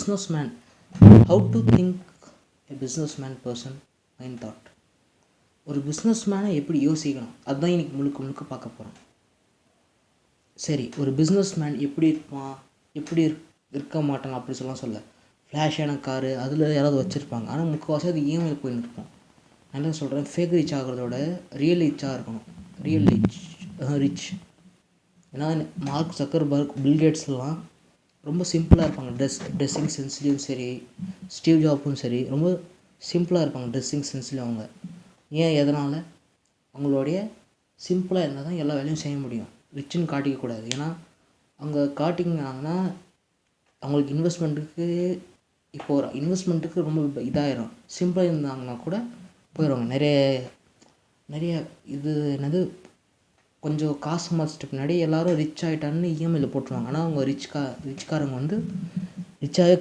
businessman. How to think a businessman person mind thought. ஒரு பிஸ்னஸ்மேனை எப்படி யோசிக்கணும் அதுதான் இன்றைக்கி முழுக்க முழுக்க பார்க்க போகிறோம். சரி, ஒரு பிஸ்னஸ்மேன் எப்படி இருப்பான், எப்படி இருக்க மாட்டான் அப்படி சொல்ல ஃப்ளாஷான காரு அதில் யாராவது வச்சுருப்பாங்க. ஆனால் முக்கால்வாசி அது இஎம்ஐயில் போயின்னு இருப்போம். நான் என்ன சொல்கிறேன், ஃபேக் ரிச் ஆகிறதோட ரியல் ரிச்சாக இருக்கணும். Real rich. ஏன்னா மார்க் ஜக்கர்பர்க், பில்கேட்ஸ்லாம் ரொம்ப சிம்பிளாக இருப்பாங்க. ட்ரெஸ்ஸிங் சென்ஸ்லேயும் சரி, ஸ்டீவ் ஜாப்பும் சரி, ரொம்ப சிம்பிளாக இருப்பாங்க ட்ரெஸ்ஸிங் சென்ஸ்லேயும். அவங்க ஏன் எதனால், அவங்களுடைய சிம்பிளாக இருந்தால் தான் எல்லா வேலையும் செய்ய முடியும். ரிச்சுன்னு காட்டிக்கக்கூடாது. ஏன்னா அவங்க காட்டிக்கினாங்கன்னா அவங்களுக்கு இன்வெஸ்ட்மெண்ட்டுக்கு ரொம்ப இதாகிடும். சிம்பிளாக இருந்தாங்கன்னா கூட போயிடுவாங்க. நிறைய என்னது கொஞ்சம் காசு சம்பாதிச்சிட்டு பின்னாடி எல்லோரும் ரிச் ஆகிட்டான்னு இஎம்ஐயில் போட்டுருவாங்க. ஆனால் அவங்க ரிச்காரங்க ரிச்சாகவே